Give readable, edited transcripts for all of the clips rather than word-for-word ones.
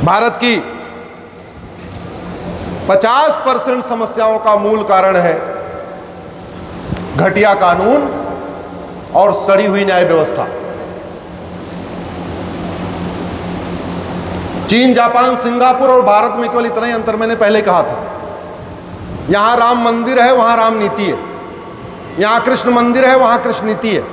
भारत की 50% समस्याओं का मूल कारण है घटिया कानून और सड़ी हुई न्याय व्यवस्था। चीन, जापान, सिंगापुर और भारत में केवल इतना ही अंतर मैंने पहले कहा था। यहां राम मंदिर है, वहां राम नीति है। यहां कृष्ण मंदिर है, वहां कृष्ण नीति है।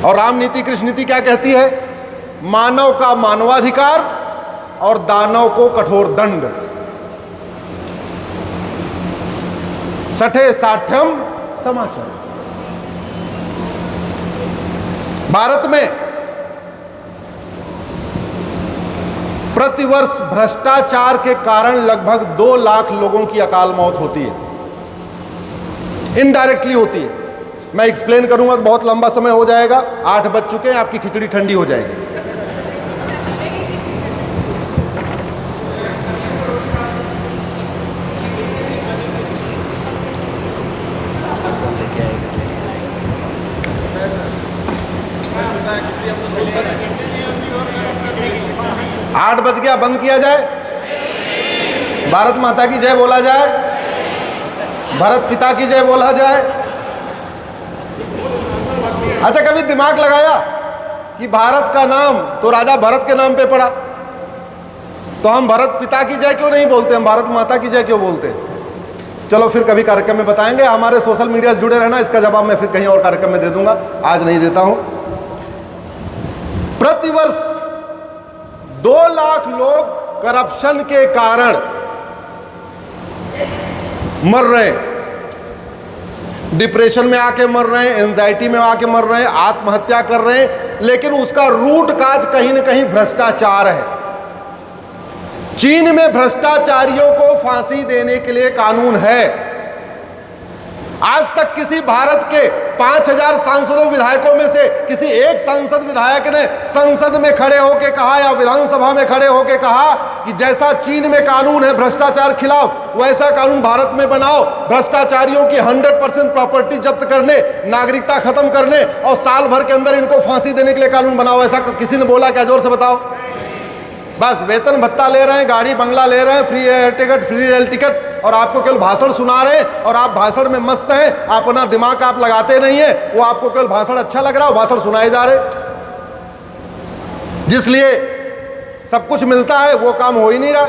और राम नीति, कृष्ण नीति क्या कहती है? मानव का मानवाधिकार और दानव को कठोर दंड। सठे साठ्यम समाचार। भारत में प्रतिवर्ष भ्रष्टाचार के कारण लगभग 2 लाख लोगों की अकाल मौत होती है, इनडायरेक्टली होती है। मैं एक्सप्लेन करूंगा तो बहुत लंबा समय हो जाएगा। 8 बज चुके हैं, आपकी खिचड़ी ठंडी हो जाएगी। आठ बज गया, बंद किया जाए? भारत माता की जय बोला जाए? भारत पिता की जय बोला जाए? अच्छा, कभी दिमाग लगाया कि भारत का नाम तो राजा भरत के नाम पे पड़ा, तो हम भारत पिता की जय क्यों नहीं बोलते, हम भारत माता की जय क्यों बोलते? चलो फिर कभी कार्यक्रम में बताएंगे। हमारे सोशल मीडिया से जुड़े रहना, इसका जवाब मैं फिर कहीं और कार्यक्रम में दे दूंगा, आज नहीं देता हूं। प्रतिवर्ष 2 लाख लोग करप्शन के कारण मर रहे हैं। डिप्रेशन में आके मर रहे हैं, एंजाइटी में आके मर रहे हैं, आत्महत्या कर रहे हैं, लेकिन उसका रूट काज कहीं ना कहीं भ्रष्टाचार है। चीन में भ्रष्टाचारियों को फांसी देने के लिए कानून है। आज तक किसी भारत के 5000 सांसदों विधायकों में से किसी एक सांसद विधायक ने संसद में खड़े होकर कहा या विधानसभा में खड़े होकर कहा कि जैसा चीन में कानून है भ्रष्टाचार खिलाफ, वैसा कानून भारत में बनाओ, भ्रष्टाचारियों की 100% प्रॉपर्टी जब्त करने, नागरिकता खत्म करने और साल भर के अंदर इनको फांसी देने के लिए कानून बनाओ? ऐसा किसी ने बोला क्या? जोर से बताओ। बस वेतन भत्ता ले रहे हैं, गाड़ी बंगला ले रहे हैं, free air ticket, free rail ticket, और आपको केवल भाषण सुना रहे हैं और आप भाषण में मस्त हैं। अपना दिमाग आप लगाते नहीं है, वो आपको केवल भाषण अच्छा लग रहा है, भाषण सुनाए जा रहे। जिसलिए सब कुछ मिलता है वो काम हो ही नहीं रहा।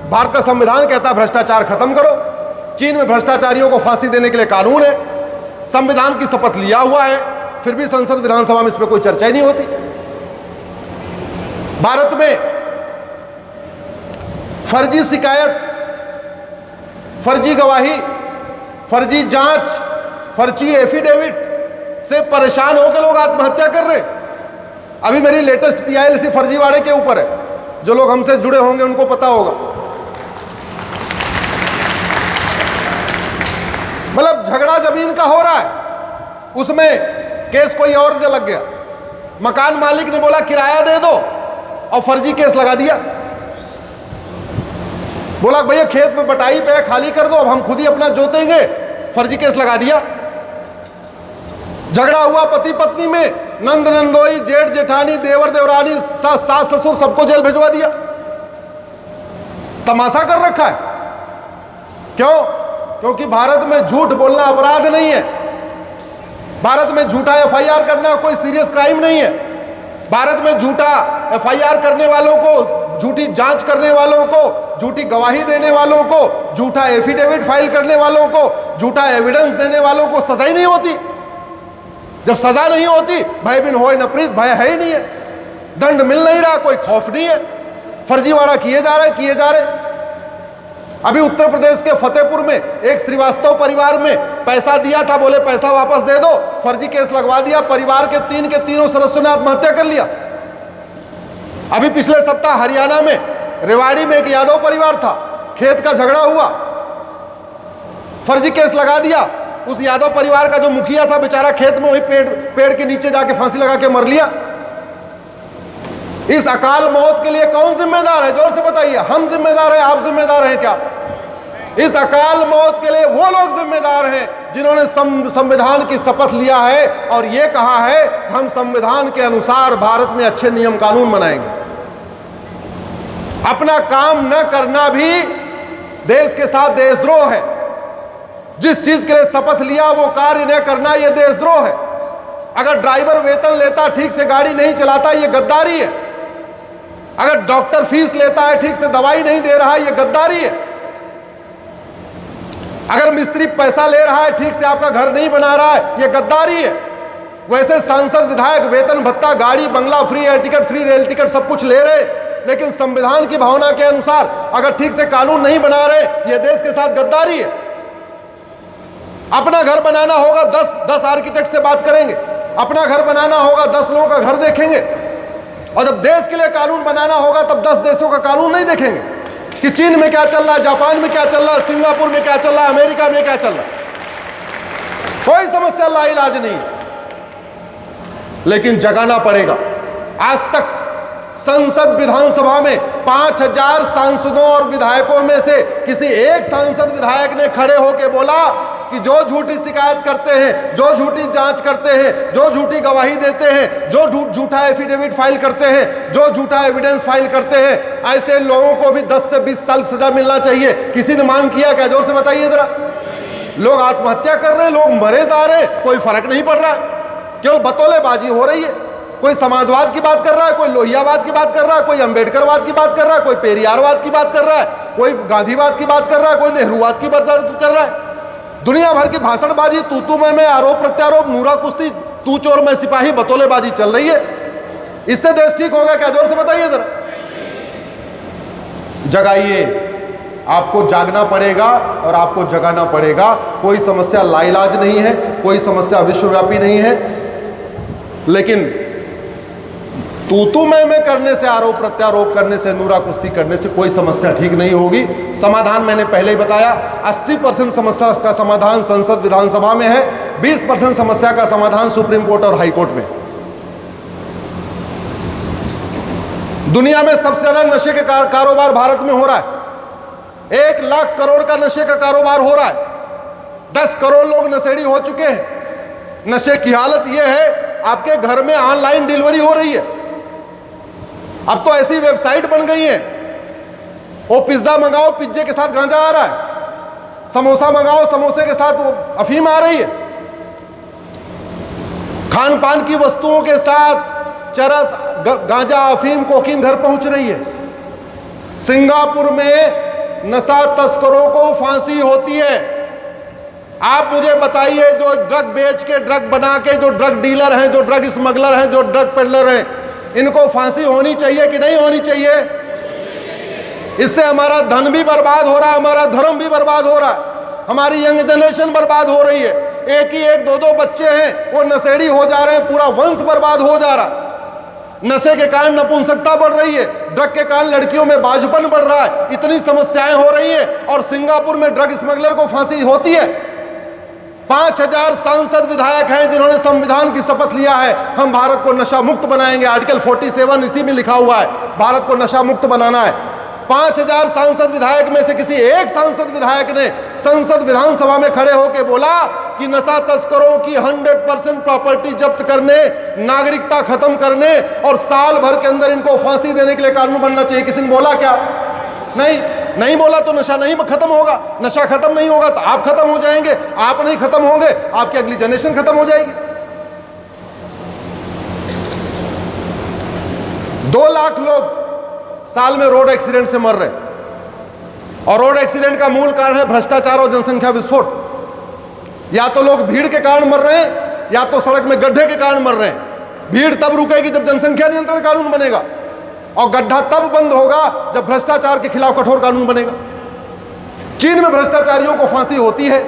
भारत का संविधान कहता है भ्रष्टाचार खत्म करो। चीन में भ्रष्टाचारियों को फांसी देने के लिए कानून है, संविधान की शपथ लिया हुआ है, फिर भी संसद विधानसभा में इस पर कोई चर्चा ही नहीं होती। भारत में फर्जी शिकायत, फर्जी गवाही, फर्जी जांच, फर्जी एफिडेविट से परेशान होकर लोग आत्महत्या कर रहे। अभी मेरी लेटेस्ट पीआईएलसी फर्जीवाड़े के ऊपर है, जो लोग हमसे जुड़े होंगे उनको पता होगा। मतलब झगड़ा जमीन का हो रहा है, उसमें केस कोई और लग गया। मकान मालिक ने बोला किराया दे दो और फर्जी केस लगा दिया। बोला भैया खेत में बटाई पे खाली कर दो, अब हम खुद ही अपना जोतेंगे, फर्जी केस लगा दिया। झगड़ा हुआ पति पत्नी में, नंद नंदोई, जेठ जेठानी, देवर देवरानी, सास ससुर सबको जेल भिजवा दिया। तमाशा कर रखा है। क्यों? क्योंकि भारत में झूठ बोलना अपराध नहीं है। भारत में झूठा एफआईआर करना कोई सीरियस क्राइम नहीं है। भारत में झूठा एफआईआर करने वालों को, झूठी जांच करने वालों को, झूठी गवाही देने वालों को, झूठा एफिडेविट फाइल करने वालों को, झूठा एविडेंस देने वालों को सजा ही नहीं होती। जब सजा नहीं होती, भय बिन होए न प्रीत, भय है ही नहीं है, दंड मिल नहीं रहा, कोई खौफ नहीं है, फर्जीवाड़ा किए जा रहे। अभी उत्तर प्रदेश के फतेहपुर में एक श्रीवास्तव परिवार में पैसा दिया था, बोले पैसा वापस दे दो, फर्जी केस लगवा दिया, परिवार के तीनों सदस्यों ने आत्महत्या कर लिया। अभी पिछले सप्ताह हरियाणा में रेवाड़ी में एक यादव परिवार था, खेत का झगड़ा हुआ, फर्जी केस लगा दिया। उस यादव परिवार का जो मुखिया था बेचारा खेत में वही पेड़ के नीचे जाके फांसी लगा के मर लिया। इस अकाल मौत के लिए कौन जिम्मेदार है? जोर से बताइए। हम जिम्मेदार हैं? आप जिम्मेदार हैं क्या? इस अकाल मौत के लिए वो लोग जिम्मेदार हैं जिन्होंने संविधान की शपथ लिया है और ये कहा है हम संविधान के अनुसार भारत में अच्छे नियम कानून बनाएंगे। अपना काम न करना भी देश के साथ देशद्रोह है। जिस चीज के लिए शपथ लिया वो कार्य न करना यह देशद्रोह है। अगर ड्राइवर वेतन लेता ठीक से गाड़ी नहीं चलाता यह गद्दारी है। अगर डॉक्टर फीस लेता है ठीक से दवाई नहीं दे रहा यह गद्दारी है। अगर मिस्त्री पैसा ले रहा है ठीक से आपका घर नहीं बना रहा है यह गद्दारी है। वैसे सांसद विधायक वेतन भत्ता गाड़ी बंगला free air ticket free rail ticket सब कुछ ले रहे, लेकिन संविधान की भावना के अनुसार अगर ठीक से कानून नहीं बना रहे यह देश के साथ गद्दारी है। अपना घर बनाना होगा 10 आर्किटेक्ट से बात करेंगे, अपना घर बनाना होगा 10 लोगों का घर देखेंगे, और जब देश के लिए कानून बनाना होगा तब 10 देशों का कानून नहीं देखेंगे कि चीन में क्या चल रहा है, जापान में क्या चल रहा है, सिंगापुर में क्या चल रहा है, अमेरिका में क्या चल रहा है। कोई समस्या लाइलाज नहीं है, लेकिन जगाना पड़ेगा। आज तक संसद विधानसभा में 5000 सांसदों और विधायकों में से किसी एक सांसद विधायक ने खड़े होकर बोला कि जो झूठी शिकायत करते हैं, जो झूठी जांच करते हैं, जो झूठी गवाही देते हैं, जो झूठा एफिडेविट फाइल करते हैं, जो झूठा एविडेंस फाइल करते हैं, ऐसे लोगों को भी 10 से 20 साल सजा मिलना चाहिए। किसी ने मांग किया क्या? जोर से बताइए जरा। लोग आत्महत्या कर रहे हैं, लोग मरे जा रहे हैं, कोई फर्क नहीं पड़ रहा है, केवल बतौलेबाजी हो रही है। कोई समाजवाद की बात कर रहा है, कोई लोहियावाद की बात कर रहा है, कोई अंबेडकरवाद की बात कर रहा है, कोई पेरियारवाद की बात कर रहा है, कोई गांधीवाद की बात कर रहा है, कोई नेहरूवाद की बात कर रहा है। दुनिया भर की भाषणबाजी, तू मैं आरोप प्रत्यारोप, नूरा कुश्ती, तू चोर मैं सिपाही, बतौलेबाजी चल रही है। इससे देश ठीक होगा क्या? जोर से बताइए जरा। जगाइए, आपको जागना पड़ेगा और आपको जगाना पड़ेगा। कोई समस्या लाइलाज नहीं है, कोई समस्या विश्वव्यापी नहीं है, लेकिन तू मैं करने से, आरोप प्रत्यारोप करने से, नूरा कुश्ती करने से कोई समस्या ठीक नहीं होगी। समाधान मैंने पहले ही बताया, 80% समस्या का समाधान संसद विधानसभा में है, 20% समस्या का समाधान सुप्रीम कोर्ट और हाई कोर्ट में। दुनिया में सबसे ज्यादा नशे के कारोबार भारत में हो रहा है। 1 लाख करोड़ का नशे का कारोबार हो रहा है। 10 करोड़ लोग नशेड़ी हो चुके हैं। नशे की हालत यह है, आपके घर में ऑनलाइन डिलीवरी हो रही है। अब तो ऐसी वेबसाइट बन गई है, वो पिज्जा मंगाओ, पिज्जे के साथ गांजा आ रहा है, समोसा मंगाओ, समोसे के साथ वो अफीम आ रही है, खान पान की वस्तुओं के साथ चरस, गांजा, अफीम, कोकीन घर पहुंच रही है। सिंगापुर में नशा तस्करों को फांसी होती है। आप मुझे बताइए, जो ड्रग बेच के, ड्रग बना के, जो ड्रग डीलर हैं, जो ड्रग स्मगलर हैं, जो ड्रग पेडलर हैं, इनको फांसी होनी चाहिए कि नहीं होनी चाहिए? इससे हमारा धन भी बर्बाद हो रहा है, हमारा धर्म भी बर्बाद हो रहा है, हमारी यंग जनरेशन बर्बाद हो रही है। एक ही 1-2 बच्चे हैं वो नशेड़ी हो जा रहे हैं, पूरा वंश बर्बाद हो जा रहा है। नशे के कारण नपुंसकता बढ़ रही है, ड्रग के कारण लड़कियों में बाजुपन बढ़ रहा है, इतनी समस्याएं हो रही है, और सिंगापुर में ड्रग स्मगलर को फांसी होती है। 5000 सांसद विधायक हैं जिन्होंने संविधान की शपथ लिया है, हम भारत को नशा मुक्त बनाएंगे। आर्टिकल 47 इसी में लिखा हुआ है, भारत को नशा मुक्त बनाना है। 5000 सांसद विधायक में से किसी एक सांसद विधायक ने संसद विधानसभा में खड़े होकर बोला कि नशा तस्करों की 100% प्रॉपर्टी जब्त करने, नागरिकता खत्म करने और साल भर के अंदर इनको फांसी देने के लिए कानून बनना चाहिए। किसी ने बोला क्या? नहीं बोला तो नशा नहीं खत्म होगा। नशा खत्म नहीं होगा तो आप खत्म हो जाएंगे, आप नहीं खत्म होंगे, आपकी अगली जनरेशन खत्म हो जाएगी। 2 लाख लोग साल में रोड एक्सीडेंट से मर रहे हैं, और रोड एक्सीडेंट का मूल कारण है भ्रष्टाचार और जनसंख्या विस्फोट। या तो लोग भीड़ के कारण मर रहे हैं, या तो सड़क में गड्ढे के कारण मर रहे हैं। भीड़ तब रुकेगी जब जनसंख्या नियंत्रण कानून बनेगा, और गड्ढा तब बंद होगा जब भ्रष्टाचार के खिलाफ कठोर कानून बनेगा। चीन में भ्रष्टाचारियों को फांसी होती है।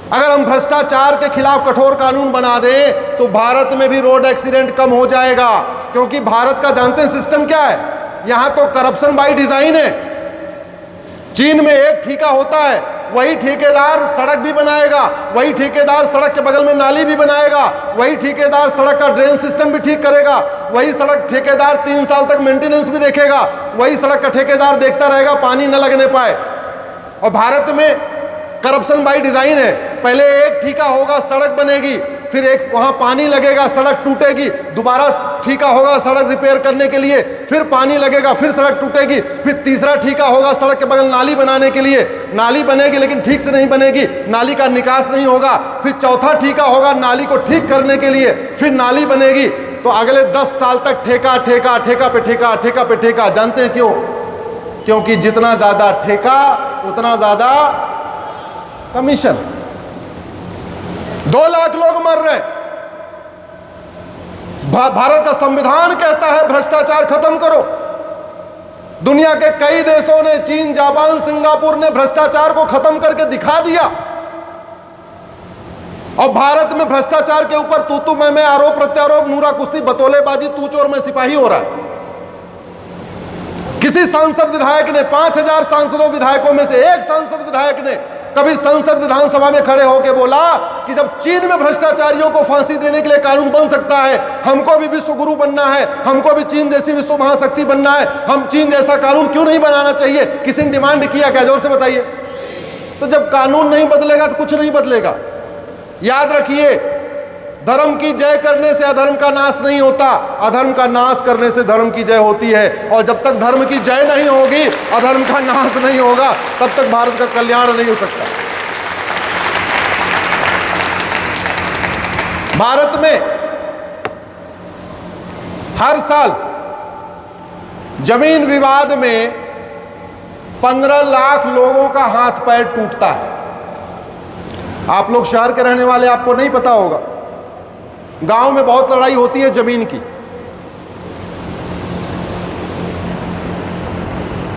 अगर हम भ्रष्टाचार के खिलाफ कठोर कानून बना दें तो भारत में भी रोड एक्सीडेंट कम हो जाएगा, क्योंकि भारत का जानते हैं सिस्टम क्या है? यहां तो करप्शन बाय डिजाइन है। चीन में एक ठेका होता है, वही ठेकेदार सड़क भी बनाएगा, वही ठेकेदार सड़क के बगल में नाली भी बनाएगा, वही ठेकेदार सड़क का ड्रेन सिस्टम भी ठीक करेगा, वही सड़क ठेकेदार 3 साल तक मेंटेनेंस भी देखेगा, वही सड़क का ठेकेदार देखता रहेगा पानी न लगने पाए। और भारत में करप्शन बाय डिजाइन है, पहले एक ठेका होगा, सड़क बनेगी, फिर एक वहां पानी लगेगा, सड़क टूटेगी, दोबारा ठीका होगा सड़क रिपेयर करने के लिए, फिर पानी लगेगा, फिर सड़क टूटेगी, फिर तीसरा ठीका होगा सड़क के बगल नाली बनाने के लिए, नाली बनेगी लेकिन ठीक से नहीं बनेगी, नाली का निकास नहीं होगा, फिर चौथा ठीका होगा नाली को ठीक करने के लिए, फिर नाली बनेगी। तो अगले 10 साल तक ठेका ठेका ठेका पे ठेका, ठेका पे ठेका। जानते हैं क्यों? क्योंकि जितना ज्यादा ठेका उतना ज्यादा कमीशन। 2 लाख लोग मर रहे हैं। भारत का संविधान कहता है भ्रष्टाचार खत्म करो। दुनिया के कई देशों ने, चीन, जापान, सिंगापुर ने भ्रष्टाचार को खत्म करके दिखा दिया। और भारत में भ्रष्टाचार के ऊपर तू मैं, आरोप प्रत्यारोप, नूरा कुश्ती, बतौलेबाजी, तू चोर मैं सिपाही हो रहा है। किसी सांसद विधायक ने, 5000 सांसदों विधायकों में से एक सांसद विधायक ने कभी संसद विधानसभा में खड़े होकर बोला कि जब चीन में भ्रष्टाचारियों को फांसी देने के लिए कानून बन सकता है, हमको भी विश्व गुरु बनना है, हमको भी चीन जैसी विश्व महाशक्ति बनना है, हम चीन जैसा कानून क्यों नहीं बनाना चाहिए? किसी ने डिमांड किया क्या? जोर से बताइए। तो जब कानून नहीं बदलेगा तो कुछ नहीं बदलेगा। याद रखिए, धर्म की जय करने से अधर्म का नाश नहीं होता, अधर्म का नाश करने से धर्म की जय होती है। और जब तक धर्म की जय नहीं होगी, अधर्म का नाश नहीं होगा, तब तक भारत का कल्याण नहीं हो सकता। भारत में हर साल जमीन विवाद में 15 लाख लोगों का हाथ पैर टूटता है। आप लोग शहर के रहने वाले, आपको नहीं पता होगा, गांव में बहुत लड़ाई होती है जमीन की।